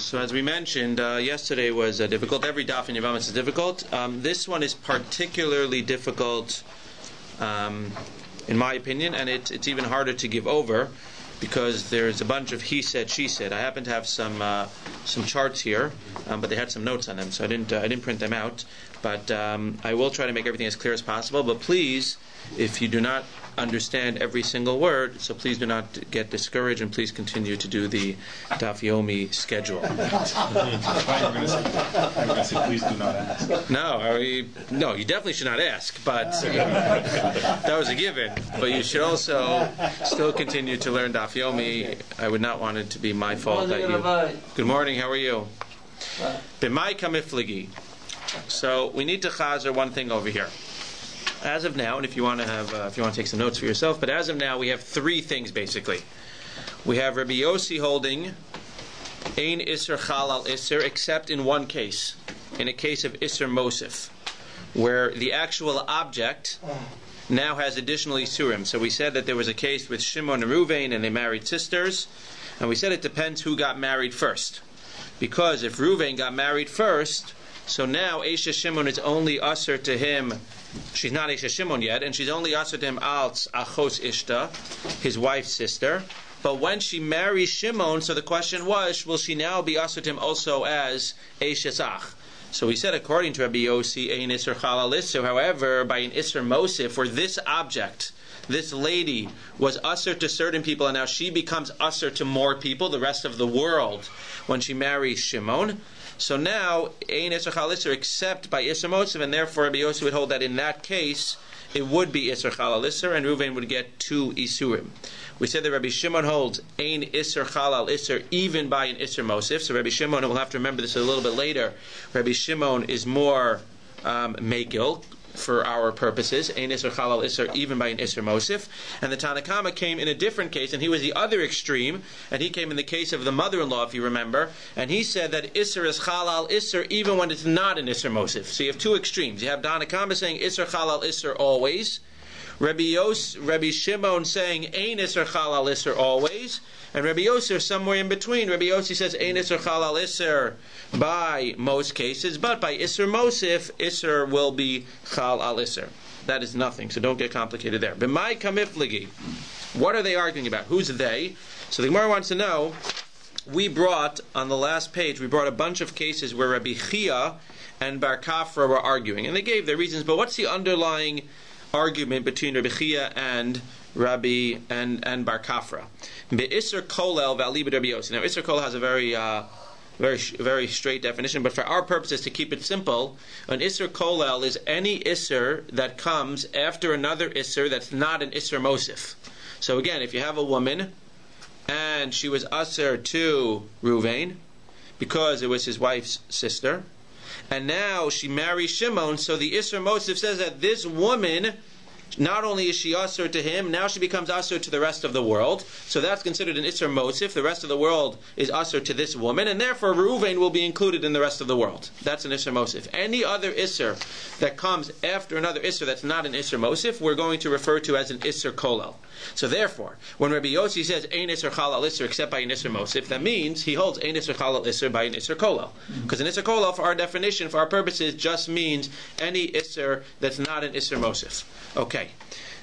So as we mentioned, yesterday was difficult. Every DAF in Yevamos is difficult. This one is particularly difficult, in my opinion, and it's even harder to give over because there's a bunch of he said, she said. I happen to have some charts here, but they had some notes on them, so I didn't print them out. But I will try to make everything as clear as possible. But please, if you do not understand every single word, so please do not get discouraged, and please continue to do the DAF Yomi schedule. I'm going to say please do not ask. No, you definitely should not ask, but that was a given. But you should also still continue to learn DAF Yomi. I would not want it to be my fault that you... Good morning, how are you? B'mai kamifligi. So we need to chazer one thing over here. As of now, and if you want to take some notes for yourself, but as of now, we have three things basically. We have Rabbi Yossi holding ein iser chalal iser, except in one case, in a case of iser mosif, where the actual object now has additional isurim. So we said that there was a case with Shimon and Ruvain, and they married sisters, and we said it depends who got married first, because if Ruvain got married first, so now Eisha Shimon is only usher to him. She's not Eisha Shimon yet, and she's only usher to him als achos ishta, his wife's sister. But when she marries Shimon, so the question was, will she now be usher to him also as Eisha's ach? So we said, according to Rabbi Yossi, ein iser chalal iser. However, by an iser mosif, for this object, this lady was usher to certain people, and now she becomes usher to more people, the rest of the world, when she marries Shimon. So now, ein iser chalal iser, except by iser mosif, and therefore Rabbi Yossi would hold that in that case, it would be iser chalal iser, and Reuven would get 2 isurim. We said that Rabbi Shimon holds ein iser chalal iser even by an iser mosif. So Rabbi Shimon, and we'll have to remember this a little bit later, Rabbi Shimon is more megil for our purposes, ein iser chalal iser even by an iser mosif. And the Tanakama came in a different case, and he was the other extreme, and he came in the case of the mother-in-law, if you remember, and he said that iser is chalal iser even when it's not an iser mosif. So you have two extremes. You have Tanakama saying iser chalal iser always, Rabbi Shimon saying ein iser chalal iser always, and Rabbi Yossi somewhere in between. Rabbi Yossi says ein iser chalal iser by most cases, but by iser mosif, iser will be chalal iser. That is nothing, so don't get complicated there. B'mai kamifligi. What are they arguing about? Who's they? So the Gemara wants to know. We brought, on the last page, we brought a bunch of cases where Rabbi Chia and Bar Kafra were arguing, and they gave their reasons, but what's the underlying argument between Rabbi Chia and Rabbi and Bar Kafra? Be'isr kolel v'alibed Rabbi Yossi. Now, Isr kolel has a very straight definition, but for our purposes, to keep it simple, an Isr kolel is any Isr that comes after another Isr that's not an Isr mosif. So again, if you have a woman and she was Asr to Ruvain because it was his wife's sister, and now she marries Shimon, so the Isser Mosif says that this woman, not only is she Asr to him, now she becomes Asr to the rest of the world. So that's considered an Isser Mosif. The rest of the world is Asr to this woman, and therefore Reuven will be included in the rest of the world. That's an Isser Mosif. Any other Isser that comes after another Isser that's not an Isser Mosif, we're going to refer to as an Isser Kolel. So therefore, when Rabbi Yossi says ein Isser Chalal Isser except by an Isser Mosif, that means he holds ein Isser Chalal Isser by an Isser Kolel. Because an Isser Kolel, for our definition, for our purposes, just means any Isser that's not an Isser Mosif. Okay.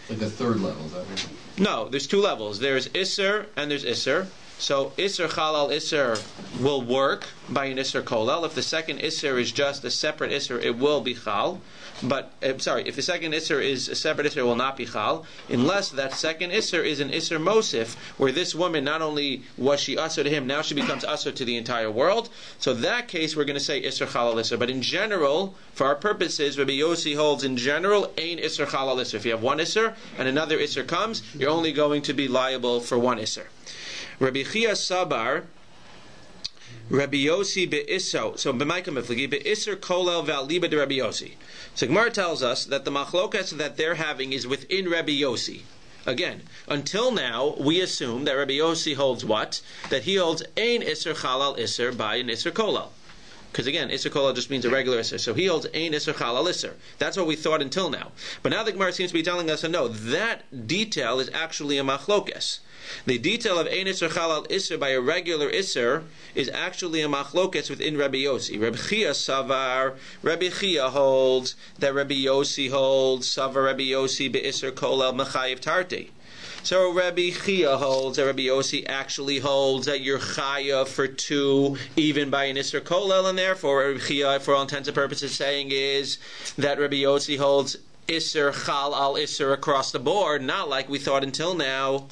Like a third level, is that right? No, there's two levels. There's Isser and there's Isser. So Isser Chalal Isser will work by an Isser Kolel. If the second Isser is just a separate Isser, it will be Chal. But, if the second Isser is a separate Isser, it will not be Chal, unless that second Isser is an Isser Mosif, where this woman, not only was she Asr to him, now she becomes Asr to the entire world. So that case, we're going to say Isser Chalal Isser. But in general, for our purposes, Rabbi Yossi holds in general, ein Isser Chalal Isser. If you have one Isser, and another Isser comes, you're only going to be liable for one Isser. Rabbi Chia Sabar, Rabbi Yossi be'iso. So b'maikam ifligi be'iser kolel v'aliba de Rabbi Yossi. So Gemara tells us that the machlokas that they're having is within Rabbi Yossi. Again, until now we assume that Rabbi Yossi holds what? That he holds ein iser chalal iser by an iser kolel. because again, Isser Kol just means a regular Isser. So he holds Ein Isser Chal Al Isser. That's what we thought until now. But now the Gemara seems to be telling us, no, that detail is actually a machlokes. The detail of Ein Isser Chal Al Isser by a regular Isser is actually a machlokes within Rabbi Yossi. Rabbi Chia Savar, Rabbi Chia holds that Rabbi Yossi holds Savar Rabbi Yossi be Isser Kol El Mechayiv Tarti. So Rabbi Chia holds that Rabbi Yossi actually holds that you're chayav for two, even by an Isser Kolel, and therefore Rabbi Chia, for all intents and purposes, saying is that Rabbi Yossi holds Isser Chal Al Isser across the board, not like we thought until now.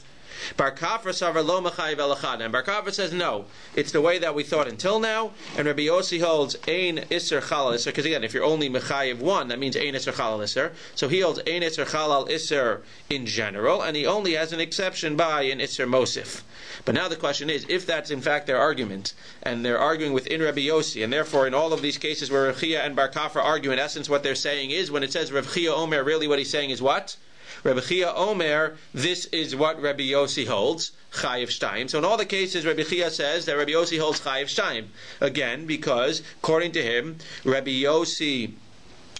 Bar Kafra Savar Lo Mechayiv El Echad. And Bar Kafra says no, it's the way that we thought until now. And Rabbi Yossi holds Ein Isser Chal Al Isser, because again, if you're only Mechayiv one, that means Ein Isser Chal Al Isser. So he holds Ein Isser Chal Al Isser in general, and he only has an exception by an Isser Mosif. But now the question is, if that's in fact their argument, and they're arguing within Rabbi Yossi, and therefore in all of these cases where Rav Chia and Bar Kafra argue, in essence what they're saying is, when it says Rav Chia Omer, really what he's saying is what? Rabbi Chia Omer, this is what Rabbi Yossi holds, Chayiv Shtayim. So in all the cases, Rabbi Chia says that Rabbi Yossi holds Chayiv Shtayim. Again, because, according to him, Rabbi Yossi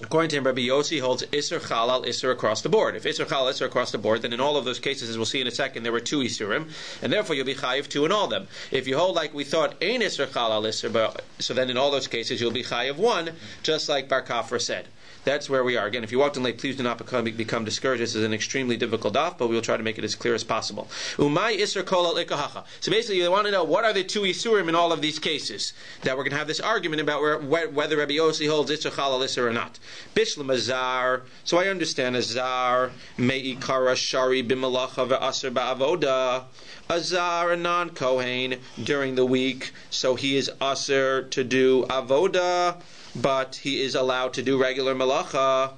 holds Isser Chal Al Isser across the board. If Isser Chal Al Isser across the board, then in all of those cases, as we'll see in a second, there were two Isurim, and therefore you'll be Chayiv two in all of them. If you hold like we thought, Ein Isser Chal Al Isser, so then in all those cases you'll be Chayiv one, just like Bar Kafra said. That's where we are. Again, if you walked in late, please do not become discouraged. This is an extremely difficult DAF, but we will try to make it as clear as possible. Umay Isser Kol Al Ikahacha. So basically, you want to know what are the two Isurim in all of these cases that we're going to have this argument about whether Rabbi Yossi holds Isser Chal Al Isser or not. Bishlam Azar. So I understand Azar Me'ikara Shari B'Malacha Ve'Aser Ba'Avoda. Azar, a non-Kohen during the week, so he is Aser to do Avoda, but he is allowed to do regular malacha.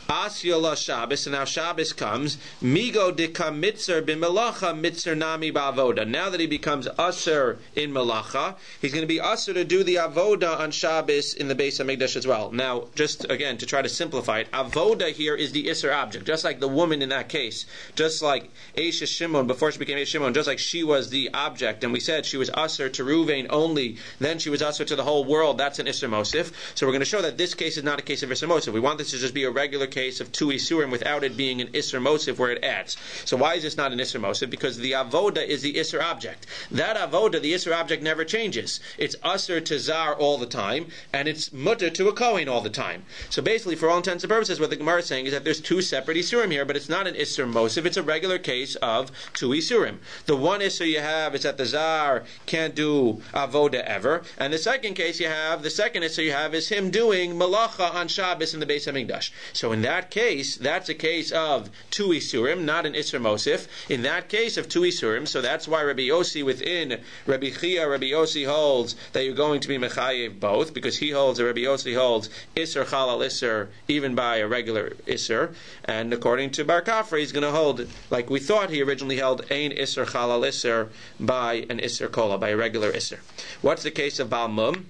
Asya Shabbos, and now Shabbos comes. Migo dika mitzer b'melacha mitzer nami ba'avoda. Now that he becomes aser in melacha, he's going to be aser to do the avoda on Shabbos in the Beis Hamikdash as well. Now, just again to try to simplify it, avoda here is the iser object, just like the woman in that case, just like Eisha Shimon before she became Eisha Shimon, just like she was the object, and we said she was aser to Ruvain only, then she was aser to the whole world. That's an iser mosif. So we're going to show that this case is not a case of iser mosif. We want this to just be a regular case of two isurim without it being an isser mosif where it adds. So why is this not an isser mosif? Because the avoda is the isser object. That avoda, the isser object, never changes. It's usser to zar all the time, and it's mutter to a kohen all the time. So basically, for all intents and purposes, what the Gemara is saying is that there's two separate isurim here, but it's not an isser mosif. It's a regular case of two isurim. The one isser you have is that the zar can't do avoda ever, and the second case you have, the second isser you have is him doing malacha on Shabbos in the Beis Hamikdash. So in that case, that's a case of two isurim, not an isser mosif. In that case of two isurim, so that's why Rabbi Yossi within Rabbi Chia, Rabbi Yossi holds that you're going to be mechayev both, because he holds, Rabbi Yossi holds isser chal al isser even by a regular isser, and according to Bar Kafra, he's going to hold like we thought he originally held ein isser chal al isser by an isser kola, by a regular isser. What's the case of Baal Mum,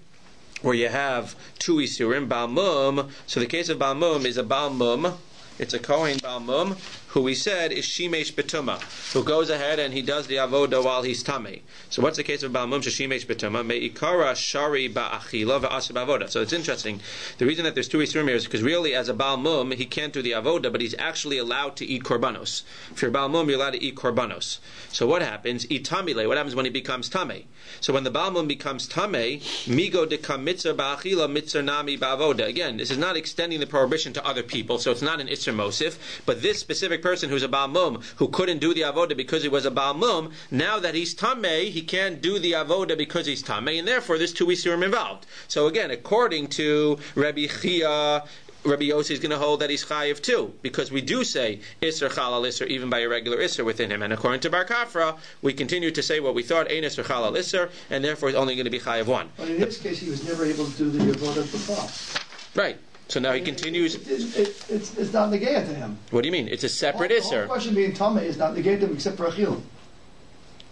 where you have two isurim, Baal Mum? So the case of Baal Mum is a Baal Mum, it's a Kohen Baal Mum, who we said is Shimesh Betuma, who goes ahead and he does the avoda while he's tamei. So what's the case of Baal Mum? Shimesh Betuma me'ikara shari ba'achila va'asr ba'avoda. So it's interesting. The reason that there's two isurim here is because really, as a Baal Mum, he can't do the avoda, but he's actually allowed to eat korbanos. If you're Baal Mum, you're allowed to eat korbanos. So what happens? Itamile. What happens when he becomes tamei? So when the Baal Mum becomes tamei, migo deka mitzer ba'achila mitzer nami ba'avoda. Again, this is not extending the prohibition to other people, so it's not an isser mosif, but this specific person who's a Baal Mum, who couldn't do the avoda because he was a Baal Mum, now that he's tamei, he can't do the avoda because he's tamei, and therefore there's two isurim involved. So again, according to Rabbi Chia, Rabbi Yossi is going to hold that he's chayiv too, because we do say isser chal al isser even by a regular isser within him. And according to Bar Kafra, we continue to say what we thought, ein isser chal al isser, and therefore he's only going to be chayiv one. But in this case, he was never able to do the avodah before. Right. So now he continues. It's not negated to him. What do you mean? It's a separate The isser. whole question being tamei is not negated to him except for achil.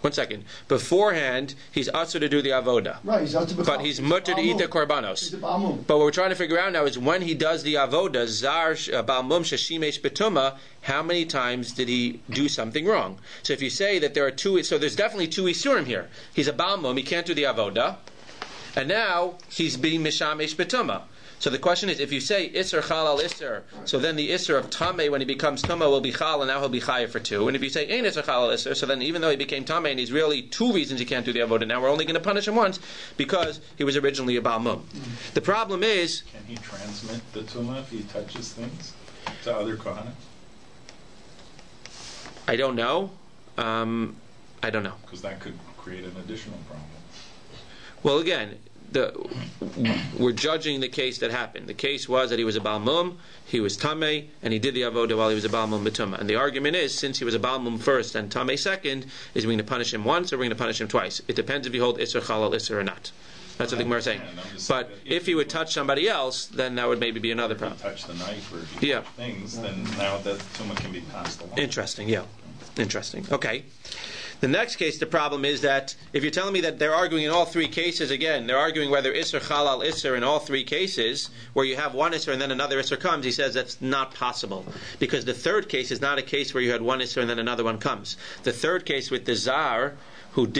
1 second. Beforehand, he's usher to do the avoda. Right, he's usher but he's mutter to eat the korbanos. He's a Baal Mum. But what we're trying to figure out now is when he does the avoda, zar Baal Mum sheshimesh betuma, how many times did he do something wrong? So if you say that there are two, so there's definitely two isurim here. He's a Baal Mum, he can't do the avoda, and now he's being mishamesh betuma. So the question is, if you say Isser Chalal Isser, so then the Isser of Tameh, when he becomes Tumah, will be Chal, and now he'll be Chayav for 2. And if you say Ein Isser Chalal Isser, so then even though he became Tameh, and he's really 2 reasons he can't do the Avodah, now we're only going to punish him once, because he was originally a Baal Mum. The problem is... Can he transmit the Tumah if he touches things to other Kohanim? I don't know. I don't know. Because that could create an additional problem. Well, again... we're judging the case that happened. The case was that he was a Baal Mum, he was Tameh, and he did the Avodah while he was a Baal Mum B'tumah. And the argument is, since he was a Baal Mum first and Tameh second, is we going to punish him once or we're going to punish him twice. It depends if you hold Isser Chalal Isser or not. That's what the Gemara is saying. But if he would touch somebody else, then that would maybe be another problem. If he touched the knife or if he touched things, then now that Tumah can be passed along. Interesting, yeah. Interesting. Okay. The next case, the problem is that if you're telling me that they're arguing in all 3 cases, again, they're arguing whether Isser Chalal Isser in all 3 cases, where you have one Isser and then another Isser comes, he says that's not possible. Because the third case is not a case where you had one Isser and then another one comes. The third case with the Zar, who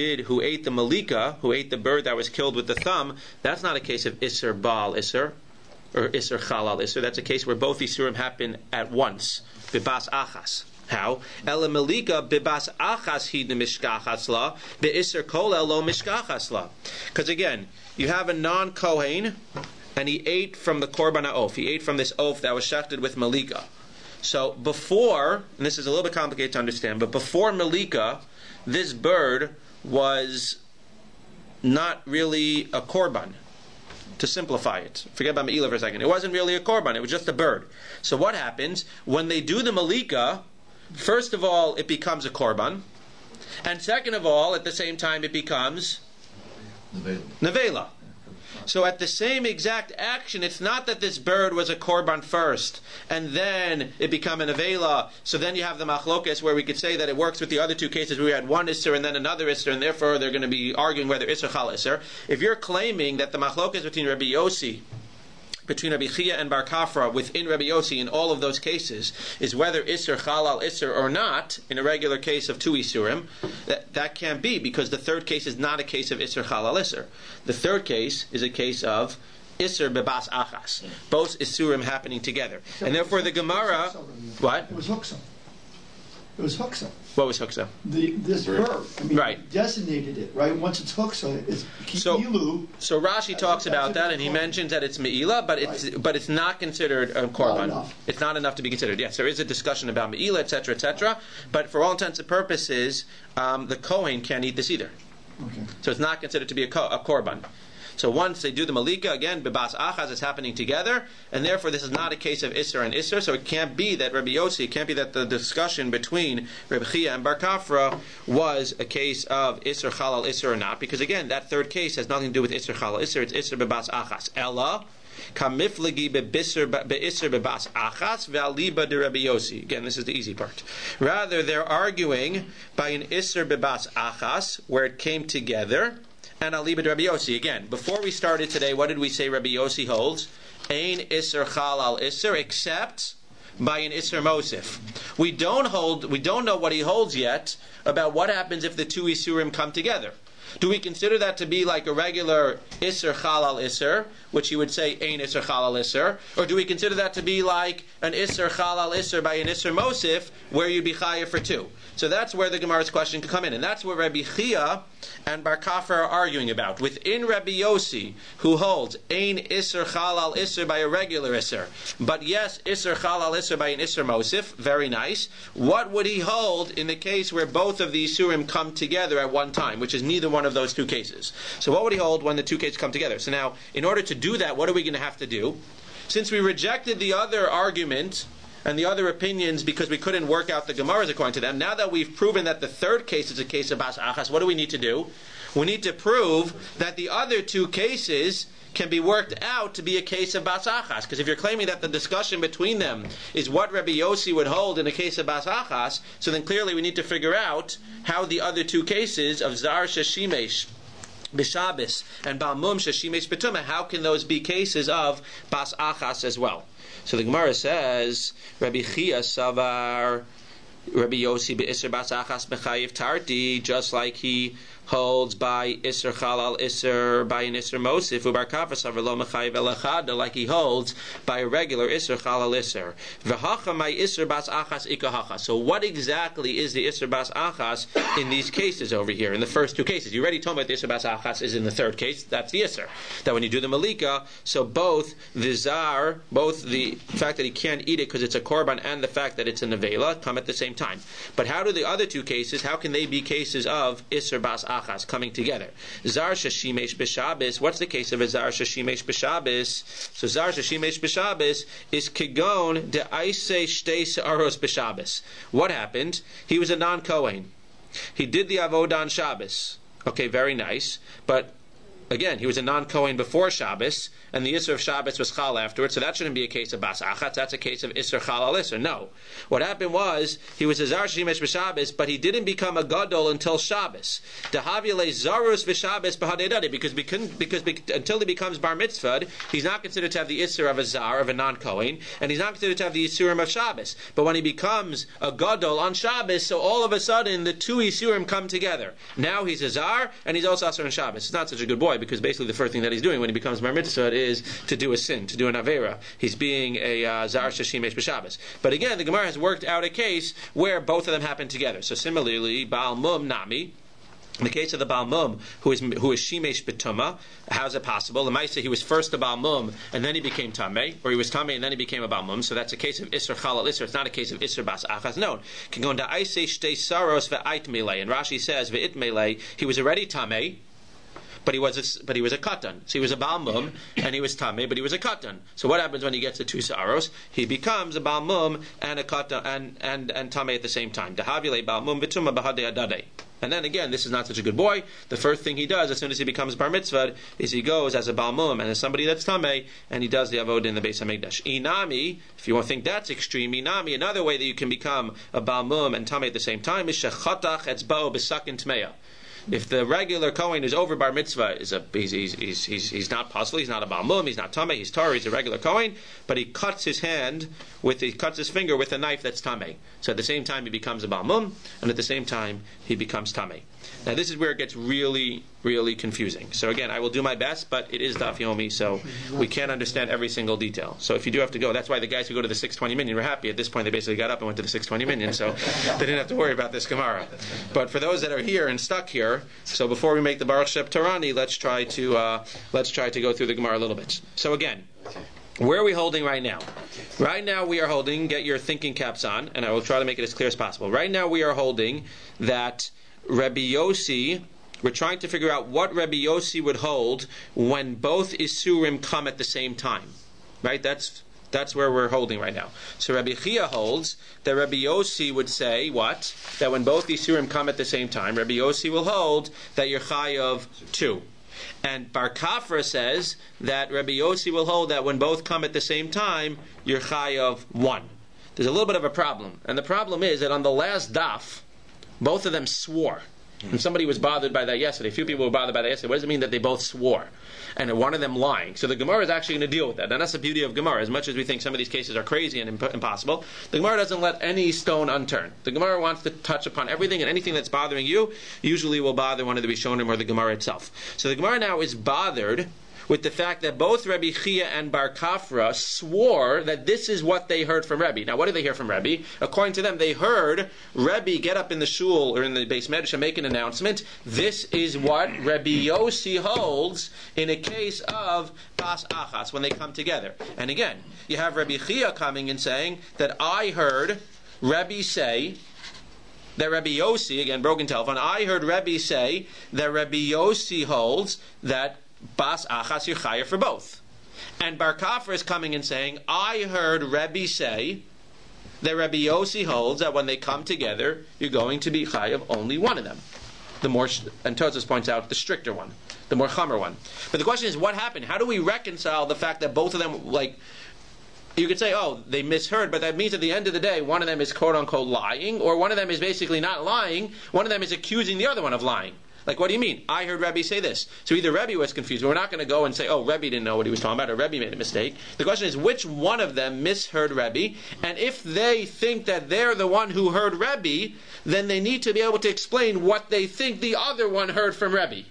ate the Malika, who ate the bird that was killed with the thumb, that's not a case of Isser Baal Isser, or Isser Chalal Isser. That's a case where both Isurim happen at once. Bibas Achas. How? Ela Malika bibas achas hid mishkachas la beiser kol elo mishkachas la. Because again, you have a non-Kohen, and he ate from the korban ha'of. He ate from this oaf that was shechted with Malika. So before, and this is a little bit complicated to understand, but before Malika, this bird was not really a korban. To simplify it, forget about Me'ilah for a second. It wasn't really a korban; it was just a bird. So what happens when they do the Malika? First of all, it becomes a korban, and second of all, at the same time, it becomes nevela. So at the same exact action, it's not that this bird was a korban first, and then it became a nevela. So then you have the machlokes where we could say that it works with the other 2 cases where we had one isser and then another isser, and therefore they're going to be arguing whether isser chal isser. If you're claiming that the machlokes between Rabbi Yossi, between Rabbi Chia and Bar Kafra within Rabbi Yossi in all of those cases is whether Isser Chalal Isser or not, in a regular case of 2 Isurim, that can't be, because the third case is not a case of Isser Chalal Isser. The third case is a case of Isser Bebas Achas. Both Isurim happening together. And therefore the Gemara... What? It was Huksa. It was Huksa. What was Huksa? This bird. I mean, right. Designated it, right? Once it's Huksa, it's Ki'ilu. So Rashi talks about that, and he mentions that it's Me'ilah, but it's not considered a korban. It's not enough to be considered. Yes, there is a discussion about Me'ilah, etc., etc., but for all intents and purposes, the Kohen can't eat this either. Okay. So it's not considered to be a korban. So once they do the Malika, again, Bibas Achaz is happening together, and therefore this is not a case of Isser and Isser, so it can't be that Rabbi Yossi, it can't be that the discussion between Rabbi Chia and Bar Kafra was a case of Isser Chalal Isser or not, because again, that third case has nothing to do with Isser Chalal Isser, it's Isser Bibas Achaz. Ella, Kamiflagi be'Isser Bibas Achaz ve'aliba de Rabbi Yossi. Again, this is the easy part. Rather, they're arguing by an Isser Bibas Achaz, where it came together, and I'll leave it to Rabbi Yossi. Again, before we started today, what did we say Rabbi Yossi holds? Ein Isser Chalal Isser, except by an Isser Mosif. We don't know what he holds yet about what happens if the 2 Isurim come together. Do we consider that to be like a regular Isser Chalal Isser, which he would say Ein Isser Chalal Isser, or do we consider that to be like an Isser Chalal Isser by an Isser Mosif, where you'd be chayav for 2? So that's where the Gemara's question could come in, and that's where Rabbi Chia and Bar Kafra are arguing about. Within Rabbi Yossi, who holds Ein Isser Chalal Isser by a regular Isser, but yes, Isser Chalal Isser by an Isser Mosif, very nice. What would he hold in the case where both of the Isurim come together at one time, which is neither one of those 2 cases? So what would he hold when the 2 cases come together? So now, in order to do that, what are we going to have to do? Since we rejected the other argument and the other opinions because we couldn't work out the Gemaras according to them. Now that we've proven that the third case is a case of bas achas, what do we need to do? We need to prove that the other two cases can be worked out to be a case of bas achas. Because if you're claiming that the discussion between them is what Rabbi Yossi would hold in a case of bas achas, so then clearly we need to figure out how the other two cases of zar sheshimesh b'Shabbos and balmum sheshimesh b'tumah, how can those be cases of bas achas as well? So the Gemara says, Rabbi Chia savar Rabbi Yossi be'isr bas achas mechayiv tarti, just like he holds by Isser Chalal Isser by an Isser Mosif Ubar Kafas Lo Mechayiv Elachad, like he holds by a regular Isser Chalal Isser. V'hacha my Isser Bas Achas Ikahacha. So what exactly is the Isser Bas Achas in these cases over here, in the first two cases? You already told me that the Isser Bas Achas is in the third case. That's the Isser. That when you do the Malika, so both the Zar, both the fact that he can't eat it because it's a Korban and the fact that it's a Nevela come at the same time. But how do the other two cases, how can they be cases of Isser Bas Achas coming together? Zar Shashimesh B'Shabbos. What's the case of a Zar Shashimesh B'Shabbos? So Zar Shashimesh B'Shabbos is Kigon de Aise Shtei Se'aros B'Shabbos. What happened? He was a non-Kohen. He did the Avodah on Shabbos. Okay, very nice. But again, he was a non-Kohen before Shabbos, and the Isser of Shabbos was Chal afterwards, so that shouldn't be a case of Bas Achatz, that's a case of Isser Chal al Isser. No. What happened was, he was a Zar Shemesh B'Shabbos, but he didn't become a Gadol until Shabbos. Dehavile Zarus V'Shabbos B'Hadedade, because until he becomes Bar Mitzvah, he's not considered to have the Isser of a Zar, of a non-Kohen, and he's not considered to have the Isurim of Shabbos. But when he becomes a Gadol on Shabbos, so all of a sudden, the two Isurim come together. Now he's a Zar, and he's also Asur on Shabbos. It's not such a good boy, because basically the first thing that he's doing when he becomes Bar Mitzvah is to do a sin, to do an Avera. He's being a Zar Shashimesh B'Shabbos. But again, the Gemara has worked out a case where both of them happen together. So similarly, Baal Mum Nami, in the case of the Baal Mum, who is Shimesh B'Tumah, how is it possible? The Maisa, he was first a Baal Mum, and then he became Tameh, or he was Tameh, and then he became a Baal Mum, so that's a case of Isser Chalal Isser, it's not a case of Isser Bas Achas. No. And Rashi says, Ve'it Melei, he was already Tameh, but he was a katan. So he was a Baal Mum, and he was Tameh, but he was a katan. So what happens when he gets the two saros? He becomes a Baal Mum and a katan and Tameh at the same time. Dehavile Baal Mum v'tumah b'hadei adadei. And then again, this is not such a good boy. The first thing he does as soon as he becomes Bar Mitzvah is he goes as a Baal Mum and as somebody that's Tameh, and he does the Avodah in the Beis HaMikdash. Inami, if you want to think that's extreme, Inami, another way that you can become a Baal Mum and Tameh at the same time is shechatach etzbao b'sakin tmeya. If the regular Kohen is over Bar Mitzvah, he's not possible, he's not a Baal Mum, he's not Tameh, he's Torah, he's a regular Kohen, but he cuts his finger with a knife that's Tameh. So at the same time he becomes a Baal Mum, and at the same time he becomes Tameh. Now this is where it gets really, really confusing. So again, I will do my best, but it is DAF Yomi, so we can't understand every single detail. So if you do have to go, that's why the guys who go to the 620 minyan were happy. At this point they basically got up and went to the 620 minyan, so they didn't have to worry about this Gemara. But for those that are here and stuck here, so before we make the Baruch Shep Tarani, let's try to go through the Gemara a little bit. So again, where are we holding right now? Right now we are holding, get your thinking caps on, and I will try to make it as clear as possible. Right now we are holding that Rabbi Yossi, we're trying to figure out what Rabbi Yossi would hold when both Isurim come at the same time. Right? That's where we're holding right now. So Rabbi Chia holds that Rabbi Yossi would say what? That when both Isurim come at the same time, Rabbi Yossi will hold that you're Chai of 2. And Bar Kafra says that Rabbi Yossi will hold that when both come at the same time, you're Chai of 1. There's a little bit of a problem. And the problem is that on the last DAF, both of them swore. And somebody was bothered by that yesterday. A few people were bothered by that yesterday. What does it mean that they both swore? And one of them lying. So the Gemara is actually going to deal with that. And that's the beauty of Gemara. As much as we think some of these cases are crazy and impossible, the Gemara doesn't let any stone unturned. The Gemara wants to touch upon everything, and anything that's bothering you usually will bother one of the Rishonim or the Gemara itself. So the Gemara now is bothered with the fact that both Rabbi Chia and Bar Kafra swore that this is what they heard from Rabbi. Now, what did they hear from Rabbi? According to them, they heard Rabbi get up in the shul or in the Beis Medrash and make an announcement. This is what Rabbi Yossi holds in a case of Bas Achas when they come together. And again, you have Rabbi Chia coming and saying that I heard Rabbi say that Rabbi Yossi, again, broken telephone, I heard Rabbi say that Rabbi Yossi holds that Bas Achas you're chayav for both. And Bar Kafra is coming and saying, I heard Rabbi say that Rabbi Yossi holds that when they come together, you're going to be chayav only one of them. The more, and Tosfos points out, the stricter one, the more chamer one. But the question is, what happened? How do we reconcile the fact that both of them, like, you could say, oh, they misheard, but that means at the end of the day, one of them is quote-unquote lying, or one of them is basically not lying, one of them is accusing the other one of lying. Like, what do you mean? I heard Rabbi say this. So either Rabbi was confused, but we're not going to go and say, oh, Rabbi didn't know what he was talking about, or Rabbi made a mistake. The question is, which one of them misheard Rabbi? And if they think that they're the one who heard Rabbi, then they need to be able to explain what they think the other one heard from Rabbi.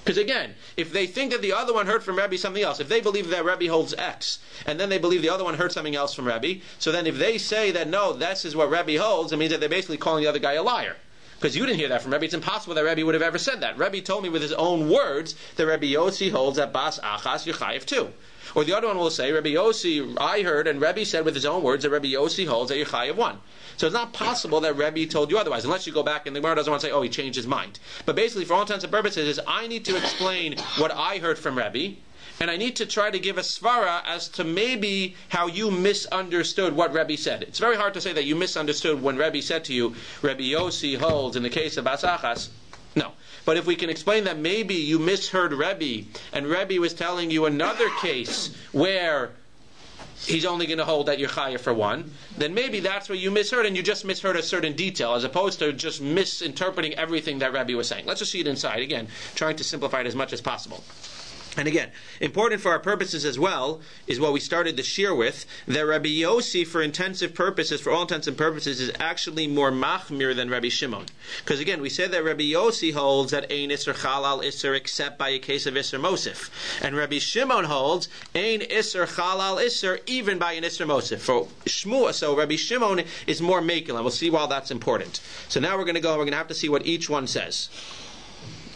Because again, if they think that the other one heard from Rabbi something else, if they believe that Rabbi holds X, and then they believe the other one heard something else from Rabbi, so then if they say that no, this is what Rabbi holds, it means that they're basically calling the other guy a liar. Because you didn't hear that from Rabbi. It's impossible that Rabbi would have ever said that. Rabbi told me with his own words that Rabbi Yossi holds that Bas Achas Yechayev too. Or the other one will say, Rabbi Yossi, I heard, and Rabbi said with his own words that Rabbi Yossi holds that Yechayev one. So it's not possible that Rabbi told you otherwise, unless you go back and the Gemara doesn't want to say, oh, he changed his mind. But basically, for all intents and purposes, is I need to explain what I heard from Rabbi, and I need to try to give a svara as to maybe how you misunderstood what Rabbi said. It's very hard to say that you misunderstood when Rabbi said to you, Rabbi Yossi holds in the case of Bas Achas. No. But if we can explain that maybe you misheard Rabbi, and Rabbi was telling you another case where he's only going to hold that you're chayav for one, then maybe that's where you misheard, and you just misheard a certain detail, as opposed to just misinterpreting everything that Rabbi was saying. Let's just see it inside. Again, trying to simplify it as much as possible. And again, important for our purposes as well, is what we started the shir with, that Rabbi Yossi, for intensive purposes, for all intents and purposes, is actually more machmir than Rabbi Shimon. Because again, we said that Rabbi Yossi holds that ein isser chalal isser except by a case of isser mosif. And Rabbi Shimon holds ein isser chalal isser even by an isser mosif. For Shmuel, so Rabbi Shimon is more makel, and we'll see why that's important. So now we're going to have to see what each one says.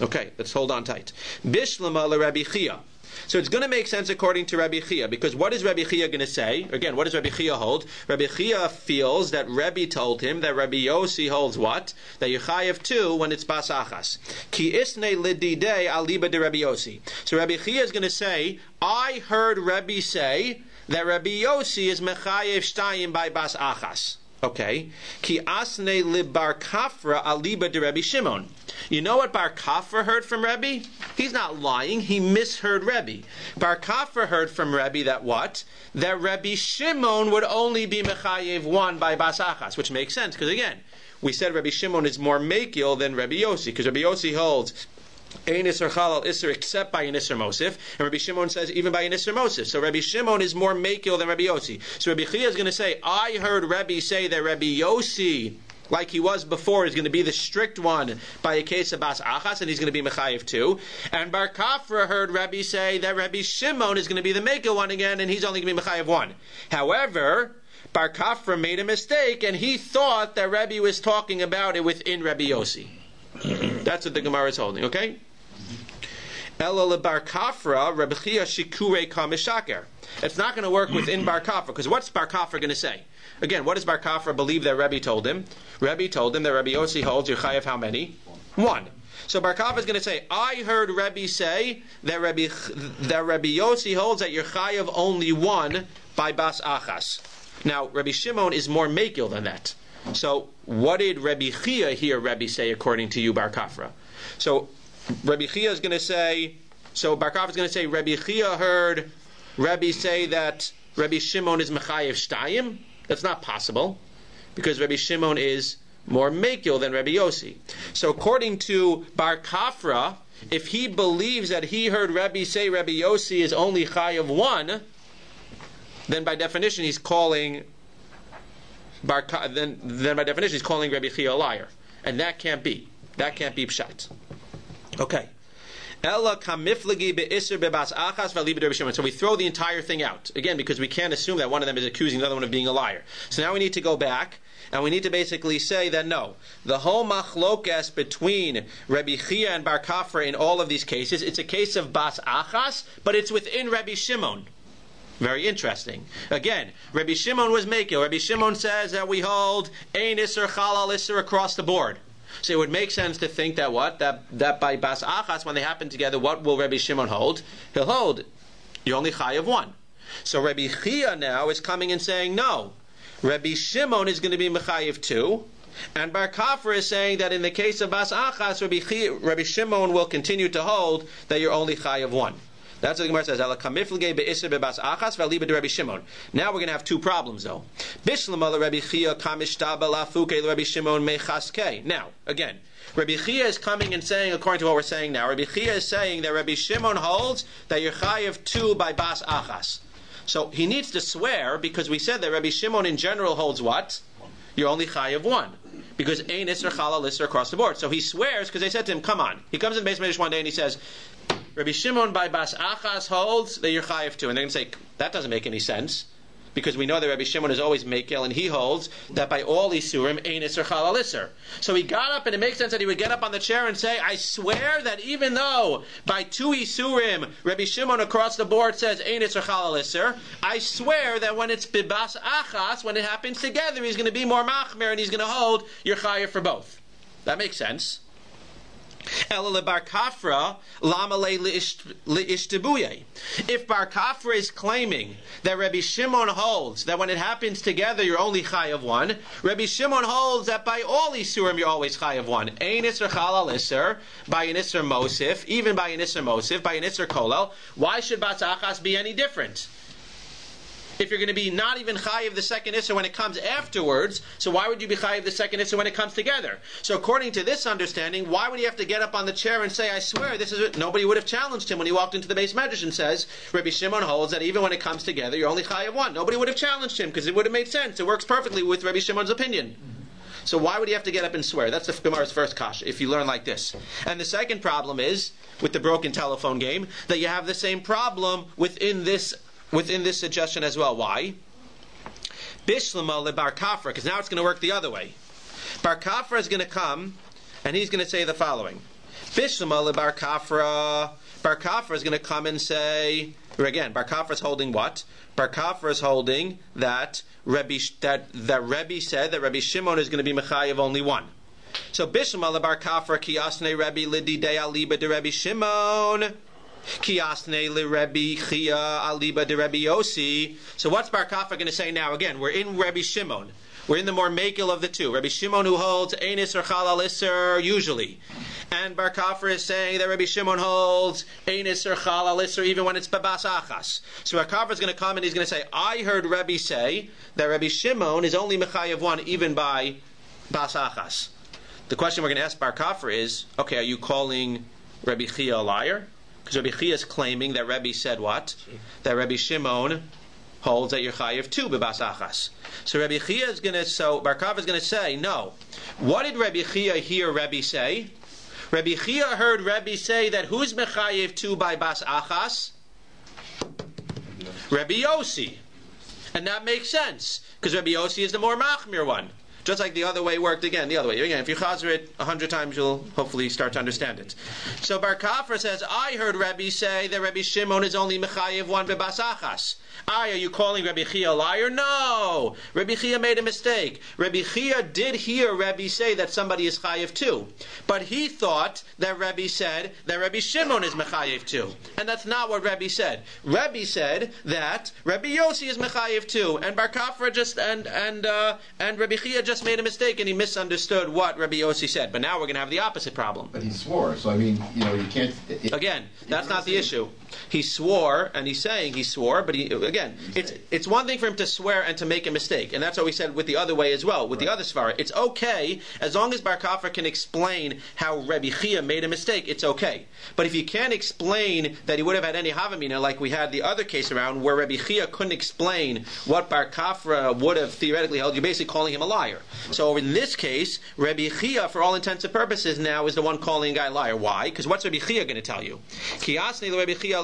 Okay, let's hold on tight. Bishlama le Rabbi Chia. So it's going to make sense according to Rabbi Chia, because what is Rabbi Chia going to say? Again, what does Rabbi Chia hold? Rabbi Chia feels that Rabbi told him that Rabbi Yossi holds what? That you chayev too when it's Bas Achas. Ki isne lididei aliba de Rabbi Yossi. So Rabbi Chia is going to say, I heard Rabbi say that Rabbi Yossi is mechayev shtayim by Bas Achas. Okay. Ki asne li bar kafra aliba de Rabbi Shimon. You know what Bar Kafra heard from Rabbi? He's not lying. He misheard Rabbi. Bar Kafra heard from Rabbi that what? That Rabbi Shimon would only be mechayev one by Bas Achas, which makes sense because again, we said Rabbi Shimon is more mekil than Rabbi Yossi, because Rabbi Yossi holds ein isser chalal isser except by an isser mosif, and Rabbi Shimon says even by an isser mosif. So Rabbi Shimon is more mekil than Rabbi Yossi. So Rabbi Chia is going to say, I heard Rabbi say that Rabbi Yossi, like he was before, is going to be the strict one by a case of Bas Achas, and he's going to be mechayev too. And Bar Kafra heard Rabbi say that Rabbi Shimon is going to be the mekil one again, and he's only going to be mechayev one. However, Bar Kafra made a mistake, and he thought that Rabbi was talking about it within Rabbi Yossi. That's what the Gemara is holding, okay? Ela le Bar Kafra, Rabbi Chia shikure kamishaker. It's not going to work within Bar Kafra, because what's Bar Kafra going to say? Again, what does Bar Kafra believe that Rabbi told him? Rabbi told him that Rabbi Yossi holds your chayav how many? One. So Bar Kafra is going to say, I heard Rabbi say that Rabbi Yossi holds that your chayav only one by Bas Achas. Now, Rabbi Shimon is more mekil than that. So, what did Rabbi Chia hear Rabbi say according to you, Bar Kafra? So, Rabbi Chia is going to say, Bar Kafra is going to say, Rabbi Chia heard Rabbi say that Rabbi Shimon is mechayev shtayim. That's not possible, because Rabbi Shimon is more mekil than Rabbi Yossi. So according to Bar Kafra, if he believes that he heard Rabbi say Rabbi Yossi is only chayav one, then by definition he's calling then by definition he's calling Rabbi Chia a liar, and that can't be. That can't be pshat. Okay. So we throw the entire thing out. Again, because we can't assume that one of them is accusing the other one of being a liar. So now we need to go back, and we need to basically say that no, the whole machlokas between Rabbi Chia and Bar Kafra in all of these cases, it's a case of Bas Achas, but it's within Rabbi Shimon. Very interesting. Again, Rabbi Shimon was mekil. Rabbi Shimon says that we hold ein isser chalal isser across the board. So it would make sense to think that what? That by Bas Achas, when they happen together, what will Rabbi Shimon hold? He'll hold, you're only chayav one. So Rabbi Chia now is coming and saying, no, Rabbi Shimon is going to be mechayev 2. And Bar Kafra is saying that in the case of Bas Achas, Rabbi Shimon will continue to hold that you're only chayev 1. That's what the Gemara says. Now we're going to have two problems though. Now, again, Rabbi Chia is coming and saying, according to what we're saying now, Rabbi Chia is saying that Rabbi Shimon holds that you're chayev 2 by Bas Achas. So he needs to swear, because we said that Rabbi Shimon in general holds what? You're only chayev 1. Because ein isser chalal isser across the board. So he swears, because they said to him, come on. He comes in the Beis Medrash one day and he says, Rabbi Shimon by Bas Achas holds that you're chayev 2. And they're going to say, that doesn't make any sense. Because we know that Rabbi Shimon is always mekel, and he holds that by all isurim, ein isser chalal isser. So he got up, and it makes sense that he would get up on the chair and say, I swear that even though by 2 isurim, Rabbi Shimon across the board says ein isser chalal isser, I swear that when it's bibas achas, when it happens together, he's going to be more machmer, and he's going to hold your chayev for both. That makes sense. If Bar Kafra is claiming that Rabbi Shimon holds that when it happens together you're only chayav 1, Rabbi Shimon holds that by all isurim you're always chayav 1. Ein isser chalal isser, by an isser mosif, even by an isser mosif, by an isser kolel. Why should Bas Achas be any different? If you're going to be not even chayiv the second isser when it comes afterwards, so why would you be chayiv the second isser when it comes together? So according to this understanding, why would he have to get up on the chair and say, I swear, this is it? Nobody would have challenged him when he walked into the Beis Medrash and says, Rabbi Shimon holds that even when it comes together, you're only chayiv 1. Nobody would have challenged him, because it would have made sense. It works perfectly with Rabbi Shimon's opinion. So why would he have to get up and swear? That's the Gemara's first kasha, if you learn like this. And the second problem is, with the broken telephone game, that you have the same problem within this suggestion as well. Why? Bishlama le Bar Kafra, because now it's going to work the other way. Bar Kafra is going to come, and he's going to say the following. Bishlama le Bar Kafra. Bar Kafra is going to come and say, or again, Bar Kafra is holding what? Bar Kafra is holding that Rabbi said that Rabbi Shimon is going to be mechayev only 1. So Bishlama le Bar Kafra ki asnei Rabbi lididei aliba de Rabbi Shimon. Kiasne le Rabbi Chia aliba de Rabbi Yossi. So what's Bar Kafra going to say now? Again, we're in Rabbi Shimon. We're in the more makel of the two. Rabbi Shimon who holds ein isser chalal isser usually. And Bar Kafra is saying that Rabbi Shimon holds ein isser chalal isser even when it's babas achas. So Bar Kafra is going to come and he's going to say, I heard Rabbi say that Rabbi Shimon is only mechayev 1 even by bas achas. The question we're going to ask Bar Kafra is, okay, are you calling Rabbi Chia a liar? Because Rabbi Chia is claiming that Rabbi said what? That Rabbi Shimon holds that you're chayev 2 b'bas achas. So Rabbi Chia is going to, so Bar Kafra is going to say, no. What did Rabbi Chia hear Rabbi say? Rabbi Chia heard Rabbi say that who's mechayev 2 by bas achas? Rabbi Yossi. And that makes sense, because Rabbi Yossi is the more machmir one. Just like the other way worked again, the other way. Again, if you chazer it 100 times, you'll hopefully start to understand it. So Bar Kafra says, I heard Rabbi say that Rabbi Shimon is only mechayev 1 b'bas achas. Are you calling Rabbi Chia a liar? No! Rabbi Chia made a mistake. Rabbi Chia did hear Rabbi say that somebody is chayev 2. But he thought that Rabbi said that Rabbi Shimon is mechayev 2. And that's not what Rabbi said. Rabbi said that Rabbi Yossi is mechayev 2. And Bar Kafra just, and Rabbi Chia just made a mistake and he misunderstood what Rabbi Yossi said. But now we're going to have the opposite problem. But he swore, so I mean, you can't... Again, that's not the issue. He swore, and he's saying he swore, but it's one thing for him to swear and to make a mistake, and that's what we said with the other way as well, with the other svara. It's okay, as long as Bar Kafra can explain how Rabbi Chia made a mistake, it's okay. But if you can't explain that he would have had any havamina, like we had the other case around, where Rabbi Chia couldn't explain what Bar Kafra would have theoretically held, you're basically calling him a liar. So in this case, Rabbi Chia, for all intents and purposes, now is the one calling a guy a liar. Why? Because what's Rabbi Chia going to tell you? Kiasni Rabbi Chia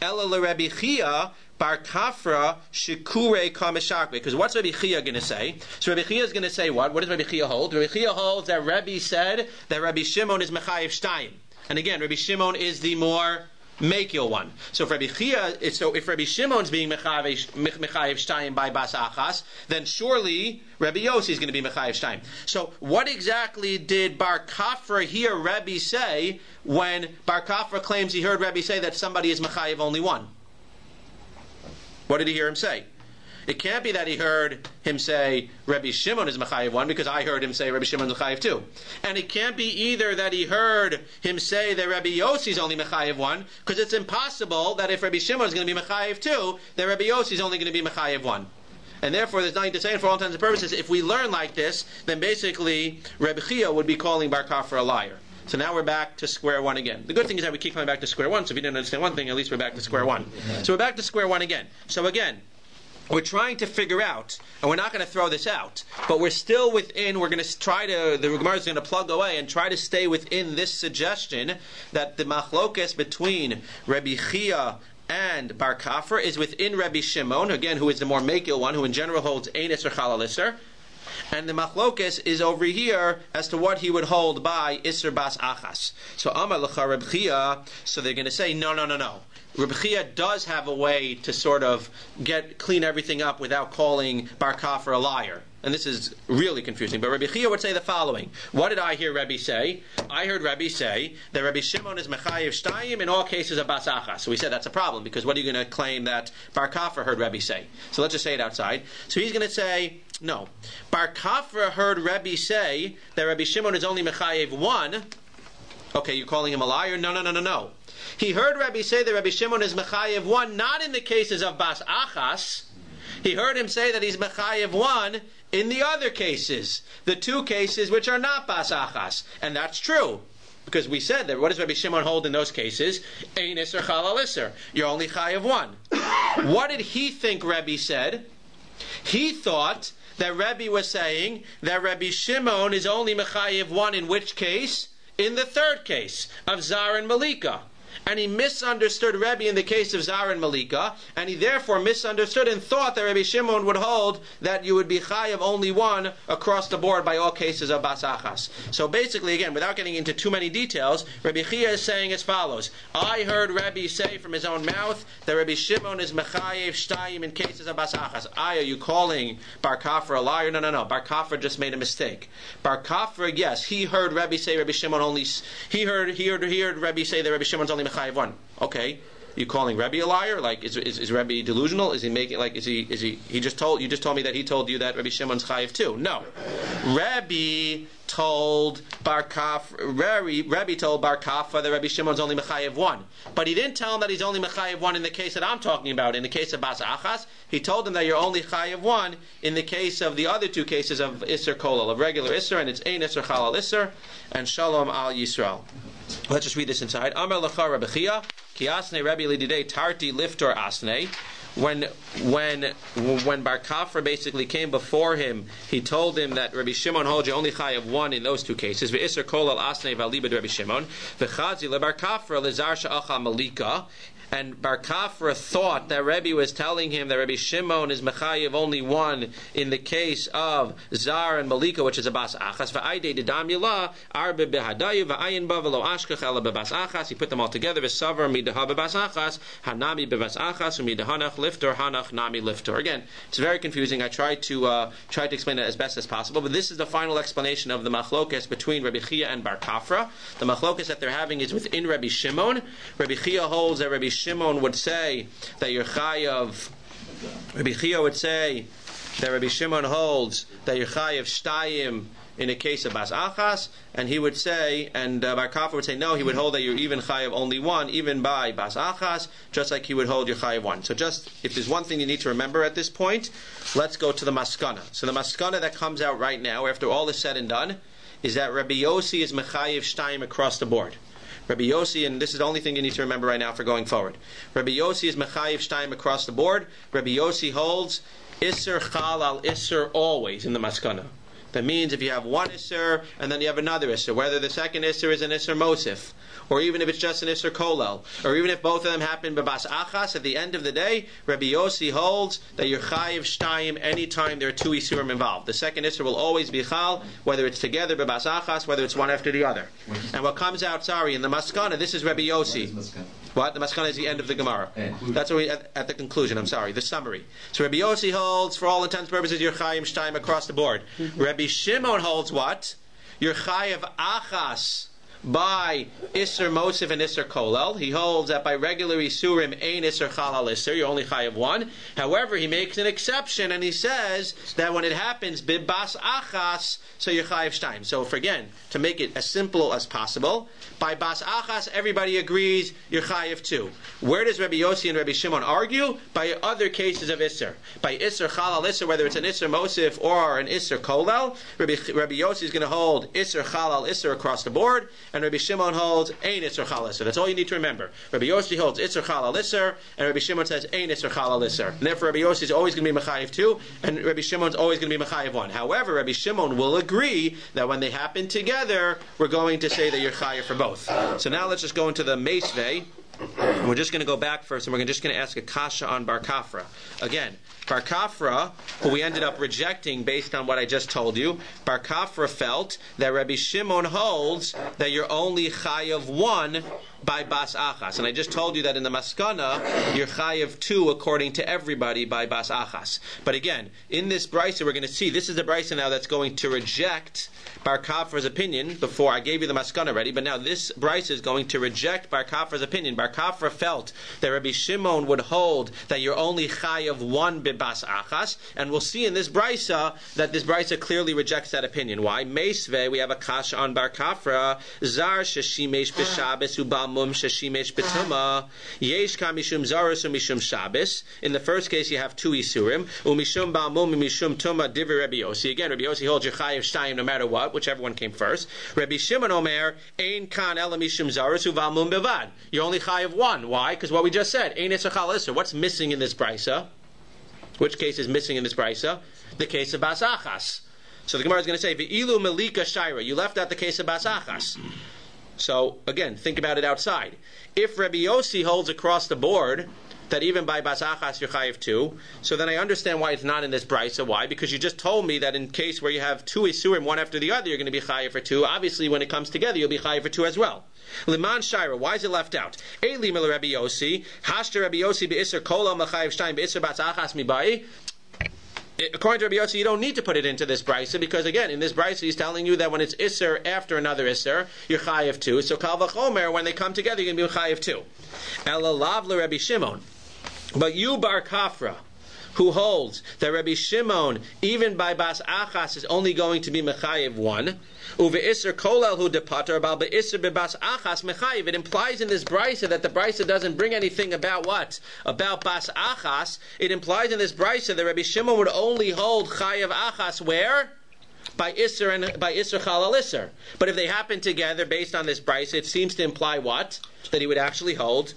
Ella Rabbi Chia Bar Kafra Shikure Kameshakbe. Because what's Rabbi Chia going to say? So Rabbi Chia is going to say what? What does Rabbi Chia hold? Rabbi Chia holds that Rabbi said that Rabbi Shimon is Mechayev Shtayim. And again, Rabbi Shimon is the more Mekil one. So if Rabbi Shimon is being Mechayev Shtayim by Bas Achas, then surely Rabbi Yossi is going to be Mechayev Shtayim. So what exactly did Bar Kafra hear Rabbi say when Bar Kafra claims he heard Rabbi say that somebody is Mechayev only 1? What did he hear him say? It can't be that he heard him say Rabbi Shimon is Mechayev 1 because I heard him say Rabbi Shimon is Mechayev 2. And it can't be either that he heard him say that Rabbi Yossi is only Mechayev 1 because it's impossible that if Rabbi Shimon is going to be Mechayev 2, then Rabbi Yossi is only going to be Mechayev 1. And therefore, there's nothing to say, and for all intents and purposes, if we learn like this, then basically Reb Chia would be calling Bar Kafra a liar. So now we're back to square one again. The good thing is that we keep coming back to square one, so if you didn't understand one thing, at least we're back to square one. So we're back to square one again. So again, we're trying to figure out, and we're not going to throw this out, but we're still within, we're going to try to, the Gemara is going to plug away and try to stay within this suggestion that the machlokes between Rabbi Chia and Bar Kafra is within Rabbi Shimon, again, who is the more makil one, who in general holds ein iser chalal iser. And the machlokes is over here as to what he would hold by iser bas achas. So Amar lecha Reb Chia, so they're going to say, no. Reb Chia does have a way to sort of clean everything up without calling Bar Kafra a liar. And this is really confusing. But Rabbi Chia would say the following. What did I hear Rabbi say? I heard Rabbi say that Rabbi Shimon is Mechayev Shtayim in all cases of Bas Achas. So we said that's a problem, because what are you going to claim that Bar Kafra heard Rabbi say? So let's just say it outside. So he's going to say, no. Bar Kafra heard Rabbi say that Rabbi Shimon is only Mechayev 1. Okay, you're calling him a liar? No. He heard Rabbi say that Rabbi Shimon is Mechayev 1, not in the cases of Bas Achas. He heard him say that he's Mechayev 1 in the other cases, the two cases which are not Bas Achas. And that's true, because we said that what does Rabbi Shimon hold in those cases? Ein iser chalal iser. You're only Chayev 1. What did he think Rabbi said? He thought that Rabbi was saying that Rabbi Shimon is only Mechayev 1 in which case? In the third case of Zar and Malika. And he misunderstood Rabbi in the case of Zar and Malika, and he therefore misunderstood and thought that Rabbi Shimon would hold that you would be chayav only 1 across the board by all cases of Bas Achas. So basically, again, without getting into too many details, Rabbi Chia is saying as follows. I heard Rabbi say from his own mouth that Rabbi Shimon is mechayev shtayim in cases of Bas Achas. Are you calling Bar Kafra a liar? No. Bar Kafra just made a mistake. Bar Kafra, yes, he heard Rabbi say Rabbi Shimon only. He heard Rabbi say that Rabbi Shimon's only mechayev 1. Okay, you calling Rabbi a liar? Like, is Rabbi delusional? Is he making he just told me that he told you that Rabbi Shimon's chayev 2? No, Rabbi told Bar Kafra that Rabbi Shimon's only mechayev 1, but he didn't tell him that he's only mechayev 1 in the case that I'm talking about. In the case of Bas Achas, he told him that you're only chayev 1 in the case of the other two cases of Isser Kolal, of regular Isser, and it's ein Isser Chalal Isser, and Shalom al Yisrael. Let's just read this inside. Amar lecha Rabbi Chia, ki asnei Rabbi lididei tarti liftor asnei. When Bar Kafra basically came before him, he told him that Rabbi Shimon holds you only chayav 1 in those two cases. Ve'isser kol al asnei v'alibed Rabbi Shimon. Ve'chazi leBar Kafra lezar she'acha malika. And Bar Kafra thought that Rabbi was telling him that Rabbi Shimon is mechayev only 1 in the case of Zar and Malika, which is a Bas Achas. V'aydei dedam yila arbe behadayu v'ayin ba v'lo ashkach ela bebas Achas. He put them all together. V'savar midaha bebas Achas hanami bebas Achas u'midahanach liftor hanach nami liftor. Again, it's very confusing. I tried to explain it as best as possible, but this is the final explanation of the machlokes between Rabbi Chia and Bar Kafra. The machlokes that they're having is within Rabbi Shimon. Rabbi Chia holds that Rabbi Shimon would say that you're chayav. Rabbi Chia would say that Rabbi Shimon holds that you're chayav shtayim in a case of Bas Achas, and he would say, and Bar Kafra would say no, he would hold that you're even chayav only 1, even by Bas Achas, just like he would hold your chayav 1. So just, if there's one thing you need to remember at this point, let's go to the maskana. So the maskana that comes out right now, after all is said and done, is that Rabbi Yossi is mechayev shtayim across the board. Rabbi Yossi, and this is the only thing you need to remember right now for going forward. Rabbi Yossi is mechayev shtayim across the board. Rabbi Yossi holds Isser Chalal Isser always in the maskana. That means if you have one Isser and then you have another Isser, whether the second Isser is an Isser Mosif, or even if it's just an Isser Kolel, or even if both of them happen b'Bas Achas, at the end of the day, Rabbi Yossi holds that you're chayiv shtayim anytime there are two Isurim involved. The second Isser will always be chal, whether it's together b'Bas Achas, whether it's one after the other. And what comes out, in the Maskana, this is Rabbi Yossi. What? The Maskana is the end of the Gemara. That's what we at the conclusion, the summary. So Rabbi Yossi holds, for all intents and purposes, you're chayiv shtayim across the board. Rabbi Shimon holds what? You're chayiv achas by Isser Mosif and Isser Kolel. He holds that by regular Isurim, Ein Isser Chalal Isser, you're only Chayav one. However, he makes an exception and he says that when it happens, Bibas Achas, so you're Chayav Shtayim. So again, to make it as simple as possible, by Bas Achas, everybody agrees you're Chayav 2. Where does Rabbi Yossi and Rabbi Shimon argue? By other cases of Isser. By Isser Chalal Isser, whether it's an Isser Mosif or an Isser Kolel, Rabbi Yossi is going to hold Isser Chalal Isser across the board, and Rabbi Shimon holds Ein Isser Chalal Isser. That's all you need to remember. Rabbi Yossi holds Isser Chalal Isser, and Rabbi Shimon says Ein Isser Chalal Isser. And therefore Rabbi Yossi is always going to be Mechayev 2, and Rabbi Shimon is always going to be Mechayev 1. However, Rabbi Shimon will agree that when they happen together, we're going to say that you're Chayev for both. So now let's just go into the Meisvei. We're just going to go back first, and we're just going to ask a kasha on Bar Kafra. Again, Bar Kafra, who we ended up rejecting based on what I just told you, Bar Kafra felt that Rabbi Shimon holds that you're only Chayav 1 by Bas Achas. And I just told you that in the Maskana, you're Chayav 2 according to everybody by Bas Achas. But again, in this brisa, we're going to see, this is the brisa now that's going to reject Bar Kafra's opinion. Before I gave you the Maskana already, but now this brisa is going to reject Bar Kafra's opinion. Bar Kafra felt that Rabbi Shimon would hold that you're only Chayav 1 bibas achas, and we'll see in this brisa that this brisa clearly rejects that opinion. Why? Meisve, we have a kasha on Bar Kafra, Zar sheshimesh b'Shabbos ubamum sheshimesh b'Tuma, yesh ka mishum zarus umishum Shabbos. In the first case, you have two isurim, umishum ba'mum umishum Tuma divrei Rabbi Yossi. Again, Rabbi Yossi holds your Chayav Shtayim no matter what, whichever one came first. Rabbi Shimon Omer, ein kan ela mishum zarus ubamum bevad. You're only Chayav 1. Why? Because what we just said, Ein Isser Chalal Isser. What's missing in this brisa? Which case is missing in this brisa? The case of Bas Achas. So the Gemara is going to say, Ve'ilu Melika Shaira. You left out the case of Bas Achas. So again, think about it outside. If Rabbi Yossi holds across the board that even by Bas Achas you're Chayav 2, so then I understand why it's not in this brisa. Why? Because you just told me that in case where you have two Isurim one after the other, you're going to be Chayav for 2. Obviously, when it comes together, you'll be Chayav for 2 as well. Liman Shaira, why is it left out? Eli Mil Rabbi Yossi, Hashta Rabbi Yossi be'Isser Kola Mechayev Shtayim be'Isser Bas Achas mibai. According to Rabbi Yossi, you don't need to put it into this brisa because again, in this brisa, he's telling you that when it's Isser after another Isser, you're Chayav 2. So Kal V'chomer, when they come together, you're going to be Chayav 2. Ela Lav Rabbi Shimon. But you, Bar Kafra, who holds that Rabbi Shimon, even by Bas Achas, is only going to be Mechayev 1, Uve'isser kolel hu depater bal be'isser bebas achas mechayev. It implies in this brisa that the brisa doesn't bring anything about what? About Bas Achas. It implies in this brisa that Rabbi Shimon would only hold Chayav Achas where? By Isser and by Isser Chalal Isser. But if they happen together based on this brisa, it seems to imply what? That he would actually hold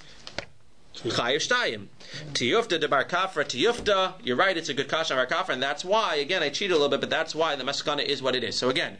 Chayav Shtayim. Tiyufta de Bar Kafra, Tiyufta. You're right, it's a good kasha on Bar Kafra, and that's why, again, I cheated a little bit, but that's why the Maskana is what it is. So again,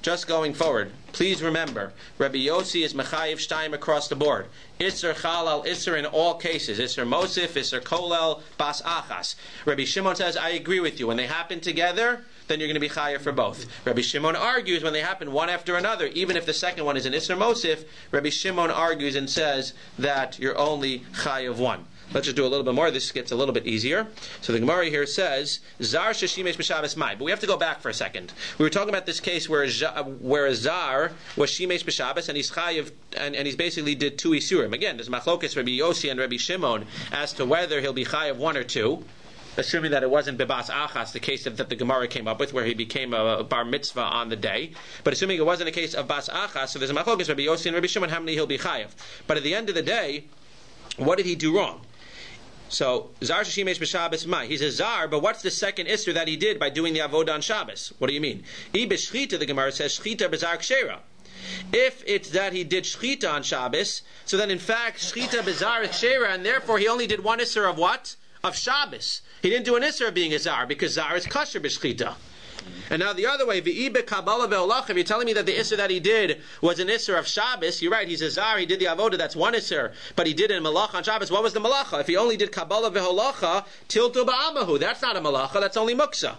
just going forward, please remember, Rabbi Yossi is Mechayev Shtayim across the board. Isser Chalal Isser in all cases. Isser Mosif, Isser Kolel, Bas Achas. Rabbi Shimon says, I agree with you. When they happen together, then you're going to be Chayav for both. Rabbi Shimon argues when they happen one after another, even if the second one is an Isser Mosif, Rabbi Shimon argues and says that you're only Chayav 1. Let's just do a little bit more. This gets a little bit easier. So the Gemara here says, Zar sheshimesh b'Shabbos mai. But we have to go back for a second. We were talking about this case where a Zar was shimesh b'Shabbos and he's chayav, and he's basically did two isurim. Again, there's machlokas Rabbi Yossi and Rabbi Shimon as to whether he'll be chayav 1 or 2. Assuming that it wasn't bebas achas, the case that the Gemara came up with, where he became a bar mitzvah on the day. But assuming it wasn't a case of bas achas, so there's a machlokas Rabbi Yossi and Rabbi Shimon how many he'll be chayav. But at the end of the day, what did he do wrong? So, Zar Sheshimesh b'Shabbos Mai. He's a Zar, but what's the second Isser that he did by doing the Avodah on Shabbos? What do you mean? I b'Shchita, the Gemara says, Shchita b'Zar Kshera. If it's that he did Shchita on Shabbos, so then in fact, Shchita b'Zar Kshera, and therefore he only did one Isser of what? Of Shabbos. He didn't do an Isser of being a Zar, because Zar is Kasher b'Shchita. And now the other way, V'ibe Kabbalah ve'olach, if you're telling me that the Isser that he did was an Isser of Shabbos, you're right, he's a Zar, he did the Avodah, that's one Isser, but he did it in Malacha on Shabbos. What was the Malacha? If he only did Kabbalah ve'olacha, Tiltu ba'amahu, that's not a Malacha, that's only Muksa.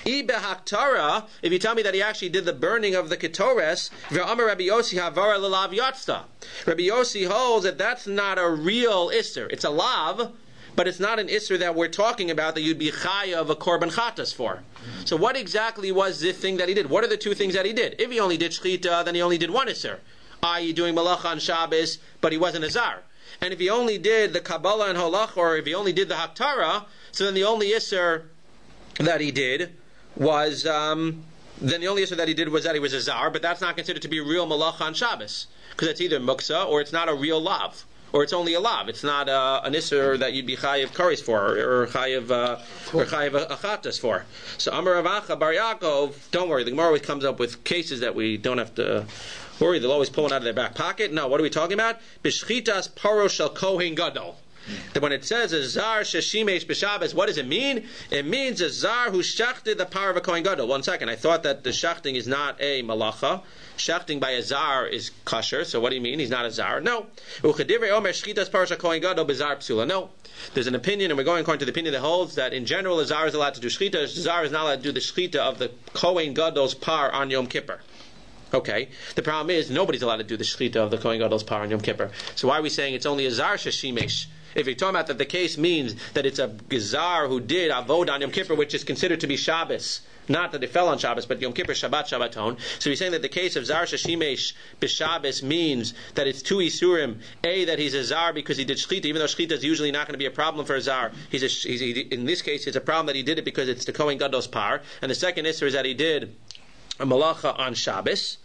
Ibe Haktara, if you tell me that he actually did the burning of the Ketores, Ve'amar Rabbi Yossi havara l'lav yatzta. Rabbi Yossi holds that that's not a real Isser, it's a lav, but it's not an Isser that we're talking about that you'd be Chayav a Korban Chatas for. So what exactly was this thing that he did? What are the two things that he did? If he only did Shchita, then he only did one Isser i.e. doing malacha on Shabbos, but he wasn't a zar. And if he only did the Kabbalah and Holach, or if he only did the Haktara, so then the only Isser that he did was that he was a zar, but that's not considered to be real malacha on Shabbos, because it's either muksa or it's not a real lav, or it's only a lav. It's not an isser that you'd be chayiv karis for, or chayiv achatas for. So Amar Ravacha Bar Yaakov, don't worry, the Gemara always comes up with cases that we don't have to worry. They'll always pull one out of their back pocket. No, what are we talking about? B'shchitas paro shel kohen gadol. That when it says a zar sheshimesh b'Shabbos, what does it mean? It means a zar who shachted the power of a kohen gadol. 1 second, I thought that the shachting is not a malacha. Shachting by a zar is kosher. So what do you mean? He's not a zar? No. No. There's an opinion, and we're going according to the opinion that holds that in general a zar is allowed to do shchita. A zar is not allowed to do the shchita of the kohen gadol's par on Yom Kippur. Okay. The problem is nobody's allowed to do the shchita of the kohen gadol's par on Yom Kippur. So why are we saying it's only a zar sheshimesh? If you're talking about that the case means that it's a zar who did avod on Yom Kippur, which is considered to be Shabbos, not that it fell on Shabbos, but Yom Kippur, Shabbat, Shabbaton. So he's saying that the case of zar sheshimesh b'Shabbos means that it's two isurim. A, that he's a zar because he did shchita, even though shchita is usually not going to be a problem for a zar. In this case, it's a problem that he did it because it's the kohen gadol's par. And the second isur is that he did a malacha on Shabbos.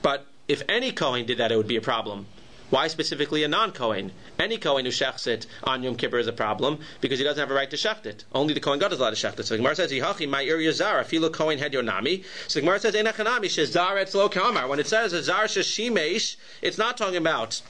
But if any kohen did that, it would be a problem. Why specifically a non-Kohen? Any Kohen who shechs it on Yom Kippur is a problem because he doesn't have a right to shecht it. Only the Kohen God is allowed to shecht it. So the Gemara says, "Yihachi my area zara filo Kohen had yonami." So the Gemara says, "Enachanami shezar etzlo kamar." When it says a zar sheshimesh, it's not talking about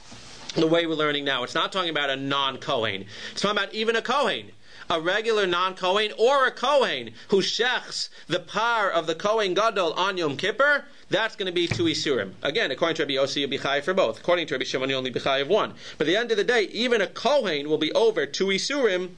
the way we're learning now. It's not talking about a non-Kohen. It's talking about even a Kohen. A regular non-Kohen or a Kohen who shechs the par of the Kohen Gadol on Yom Kippur, that's going to be 2 Isurim. Again, according to Rabbi Yossi, you'll be chayiv for both. According to Rabbi Shimon, you only be chayiv 1. But at the end of the day, even a Kohen will be over 2 Isurim,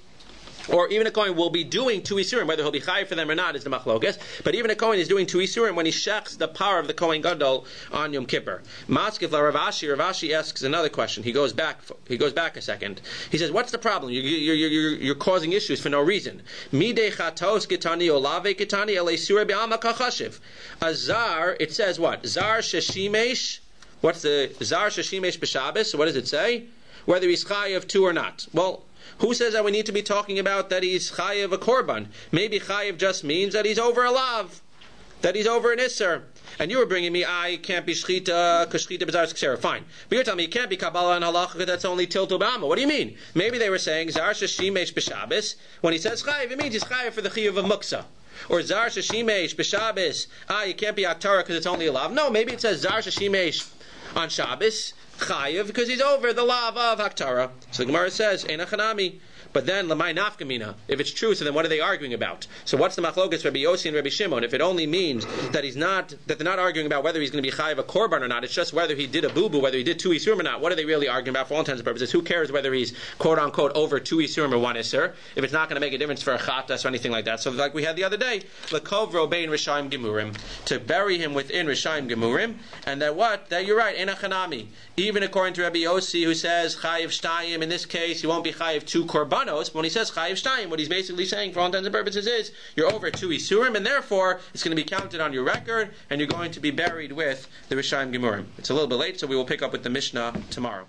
or even a Kohen will be doing 2 Isurim. Whether he'll be chayiv for them or not is the machlokas. But even a Kohen is doing 2 Isurim when he shechs the power of the Kohen Gadol on Yom Kippur. Maskif la Rav Ashi asks another question. He goes back a second. He says, what's the problem? You're causing issues for no reason. Midei chatos getani olave getani ele surah be'alma kachashiv. A zar, it says what? Zar sheshimesh. What's the zar sheshimesh b'Shabbos? What does it say? Whether he's chayiv 2 or not. Well, who says that we need to be talking about that he's chayiv a korban? Maybe chayiv just means that he's over a lav, that he's over an isser. And you were bringing me, I can't be shchita, because shchita b'zar k'sera. Fine. But you're telling me it can't be Kabbalah and halacha because that's only tiltul b'alma. What do you mean? Maybe they were saying zar sheshimesh b'Shabbos. When he says chayiv, it means he's chayiv for the chiyuv of muksa. Or zar sheshimesh b'Shabbos. You can't be aktara because it's only a lav. No, maybe it says zar sheshimesh on Shabbos. Chayiv because he's over the lav of Haktara. So the Gemara says, Einachanami. But then, Lamai Nafkamina. If it's true, so then what are they arguing about? So what's the machlokas Rabbi Yossi and Rabbi Shimon? If it only means that they're not arguing about whether he's going to be chayiv a korban or not, it's just whether he did a boo-boo, whether he did 2 isurim or not. What are they really arguing about for all intents and purposes? Who cares whether he's quote-unquote over 2 isurim or 1 isur, if it's not going to make a difference for a chatas or anything like that. So like we had the other day, Lakov Robein Rishayim Gemurim, to bury him within Rishayim Gemurim, and that you're right, Einachanami. Even according to Rabbi Yossi, who says chayiv shtayim, in this case, he won't be chayiv 2 korbanos. But when he says chayiv shtayim, what he's basically saying, for all intents and purposes, is you're over 2 isurim, and therefore it's going to be counted on your record, and you're going to be buried with the Rishayim Gemurim. It's a little bit late, so we will pick up with the Mishnah tomorrow.